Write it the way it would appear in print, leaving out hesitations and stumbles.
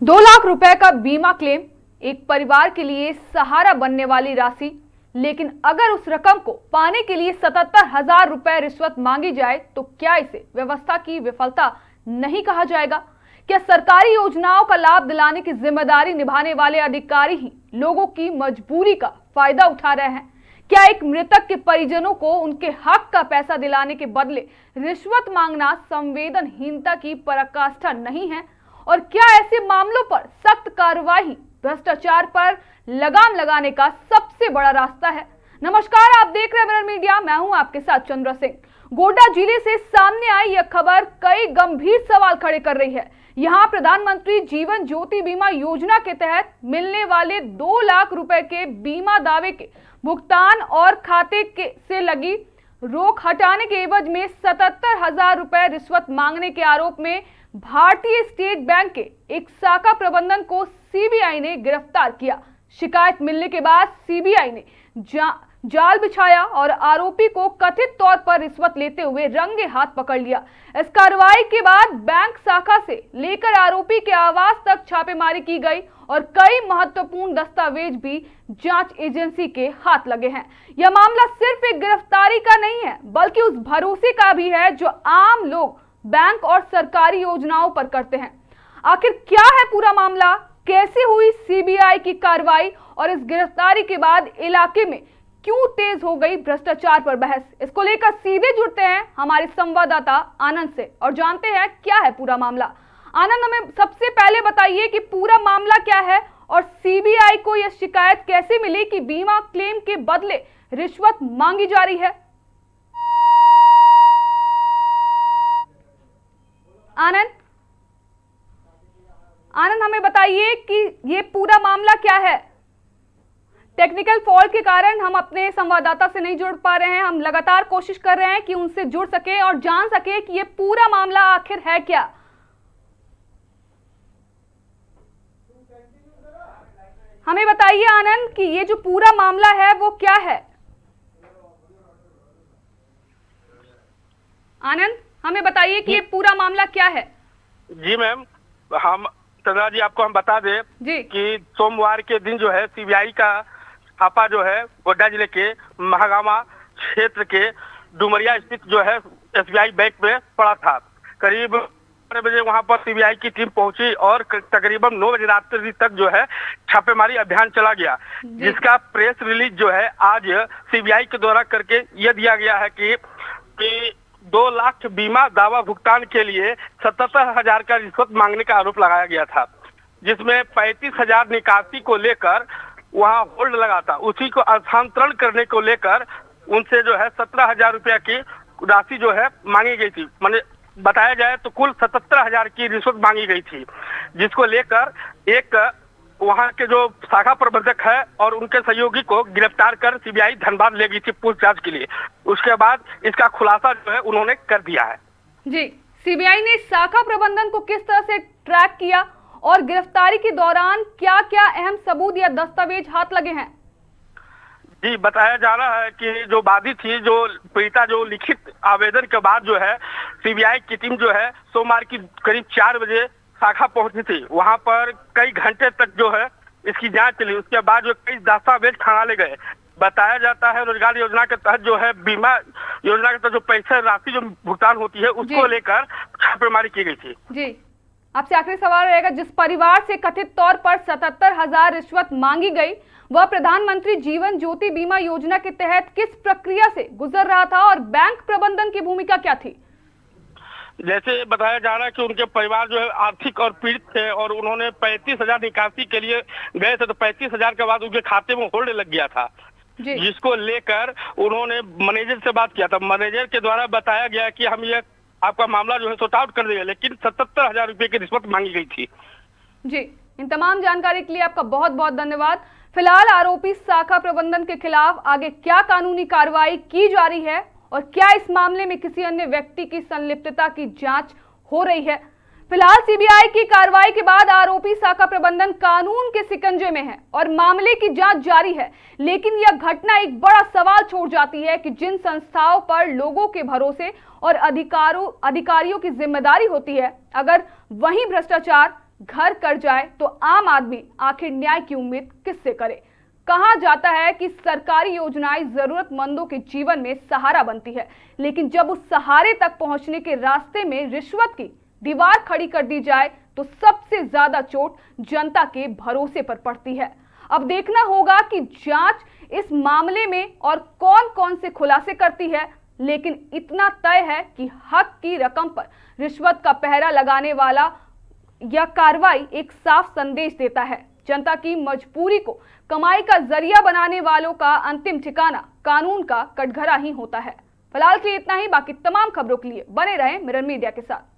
2 लाख रुपए का बीमा क्लेम, एक परिवार के लिए सहारा बनने वाली राशि। लेकिन अगर उस रकम को पाने के लिए 77,000 रुपए रिश्वत मांगी जाए तो क्या इसे व्यवस्था की विफलता नहीं कहा जाएगा? क्या सरकारी योजनाओं का लाभ दिलाने की जिम्मेदारी निभाने वाले अधिकारी ही लोगों की मजबूरी का फायदा उठा रहे हैं? क्या एक मृतक के परिजनों को उनके हक का पैसा दिलाने के बदले रिश्वत मांगना संवेदनहीनता की पराकाष्ठा नहीं है? और क्या ऐसे मामलों पर सख्त कार्रवाई भ्रष्टाचार पर लगाम लगाने का सबसे बड़ा रास्ता है? नमस्कार, आप देख रहे हैं मिरर मीडिया। मैं हूं आपके साथ चंद्र सिंह। गोड्डा जिले से सामने आई यह खबर कई गंभीर सवाल खड़े कर रही है। यहां प्रधानमंत्री जीवन ज्योति बीमा योजना के तहत मिलने वाले 2 लाख रुपए के बीमा दावे के भुगतान और खाते से लगी रोक हटाने के एवज में 77,000 रुपए रिश्वत मांगने के आरोप में भारतीय स्टेट बैंक के एक शाखा प्रबंधन को सीबीआई ने गिरफ्तार किया। शिकायत मिलने के बाद सीबीआई ने जाल बिछाया और आरोपी को कथित तौर पर रिश्वत लेते हुए रंगे हाथ पकड़ लिया। इस कार्रवाई के बाद बैंक शाखा से लेकर आरोपी के आवास तक छापेमारी की गई और कई महत्वपूर्ण दस्तावेज भी जांच एजेंसी के हाथ लगे हैं। यह मामला सिर्फ एक गिरफ्तारी का नहीं है, बल्कि उस भरोसे का भी है जो आम लोग बैंक और सरकारी योजनाओं पर करते हैं। आखिर क्या है पूरा मामला, कैसे हुई सीबीआई की कार्रवाई और इस गिरफ्तारी के बाद इलाके में क्यों तेज हो गई भ्रष्टाचार पर बहस? इसको लेकर सीधे जुड़ते हैं हमारे संवाददाता आनंद से और जानते हैं क्या है पूरा मामला। आनंद, हमें सबसे पहले बताइए कि पूरा मामला क्या है और सीबीआई को यह शिकायत कैसे मिली कि बीमा क्लेम के बदले रिश्वत मांगी जा रही है? आनंद, हमें बताइए कि ये पूरा मामला क्या है। टेक्निकल फॉल्ट के कारण हम अपने संवाददाता से नहीं जुड़ पा रहे हैं। हम लगातार कोशिश कर रहे हैं कि उनसे जुड़ सके और जान सके कि ये पूरा मामला आखिर है क्या। हमें बताइए आनंद कि ये जो पूरा मामला है वो क्या है। आनंद, हमें बताइए कि ये पूरा मामला क्या है। जी मैम, हम चंद्रा जी आपको हम बता दें कि सोमवार के दिन जो है सीबीआई का छापा जो है गोड्डा जिले के महागामा क्षेत्र के डुमरिया स्थित जो है एसबीआई बैंक में पड़ा था। करीब 12 बजे वहां पर सीबीआई की टीम पहुंची और तकरीबन 9 बजे रात्रि तक जो है छापेमारी अभियान चला गया, जिसका प्रेस रिलीज जो है आज सीबीआई के द्वारा करके यह दिया गया है कि 2 लाख बीमा दावा भुगतान के लिए 77,000 का रिश्वत मांगने का आरोप लगाया गया था, जिसमें 35,000 निकासी को लेकर वहां होल्ड लगा था। उसी को हस्तांतरण करने को लेकर उनसे जो है 17,000 रुपया की राशि जो है मांगी गई थी। माने बताया जाए तो कुल 77,000 की रिश्वत मांगी गई थी, जिसको लेकर एक वहां के जो शाखा प्रबंधक है और उनके सहयोगी को गिरफ्तार कर सीबीआई धनबाद ले गई थी पूछताछ के लिए। उसके बाद इसका खुलासा जो है उन्होंने कर दिया है। जी, सीबीआई ने शाखा प्रबंधन को किस तरह से ट्रैक किया और गिरफ्तारी के दौरान क्या क्या अहम सबूत या दस्तावेज हाथ लगे हैं? जी, बताया जा रहा है कि जो वादी थी, जो पीड़िता, जो लिखित आवेदन के बाद जो है सीबीआई की टीम जो है सोमवार की करीब 4 बजे शाखा पहुंची थी। वहां पर कई घंटे तक जो है इसकी जांच चली। उसके बाद जो कई दस्तावेज खंगाले गए। बताया जाता है रोजगार योजना के तहत जो है बीमा योजना के तहत जो पैसे राशि जो भुगतान होती है उसको लेकर छापेमारी की गई थी। जी, आपसे आखिरी सवाल रहेगा, जिस परिवार से कथित तौर पर 77,000 रिश्वत मांगी गई, वह प्रधानमंत्री जीवन ज्योति बीमा योजना के तहत किस प्रक्रिया से गुजर रहा था और बैंक प्रबंधन की भूमिका क्या थी? जैसे बताया जा रहा है कि उनके परिवार जो है आर्थिक और पीड़ित थे और उन्होंने 35,000 निकासी के लिए गए थे, तो 35,000 के बाद उनके खाते में होल्ड लग गया था, जिसको लेकर उन्होंने मैनेजर से बात किया था। मैनेजर के द्वारा बताया गया कि हम ये आपका मामला जो है सॉर्ट आउट कर देंगे, लेकिन 77,000 रुपए की रिश्वत मांगी गई थी। जी, इन तमाम जानकारी के लिए आपका बहुत बहुत धन्यवाद। फिलहाल आरोपी शाखा प्रबंधन के खिलाफ आगे क्या कानूनी कार्रवाई की जा रही है और क्या इस मामले में किसी अन्य व्यक्ति की संलिप्तता की जांच हो रही है? फिलहाल सीबीआई की कार्रवाई के बाद आरोपी शाखा प्रबंधन कानून के शिकंजे में है और मामले की जांच जारी है। लेकिन यह घटना एक बड़ा सवाल छोड़ जाती है कि जिन संस्थाओं पर लोगों के भरोसे और अधिकारियों की जिम्मेदारी होती है, अगर वहीं भ्रष्टाचार घर कर जाए तो आम आदमी आखिर न्याय की उम्मीद किससे करे। कहा जाता है कि सरकारी योजनाएं जरूरतमंदों के जीवन में सहारा बनती है, लेकिन जब उस सहारे तक पहुंचने के रास्ते में रिश्वत की दीवार खड़ी कर दी जाए तो सबसे ज्यादा चोट जनता के भरोसे पर पड़ती है। अब देखना होगा कि जांच इस मामले में और कौन कौन से खुलासे करती है, लेकिन इतना तय है कि हक की रकम पर रिश्वत का पहरा लगाने वाला यह कार्रवाई एक साफ संदेश देता है। जनता की मजबूरी को कमाई का जरिया बनाने वालों का अंतिम ठिकाना कानून का कटघरा ही होता है। फिलहाल के लिए इतना ही। बाकी तमाम खबरों के लिए बने रहें मिरर मीडिया के साथ।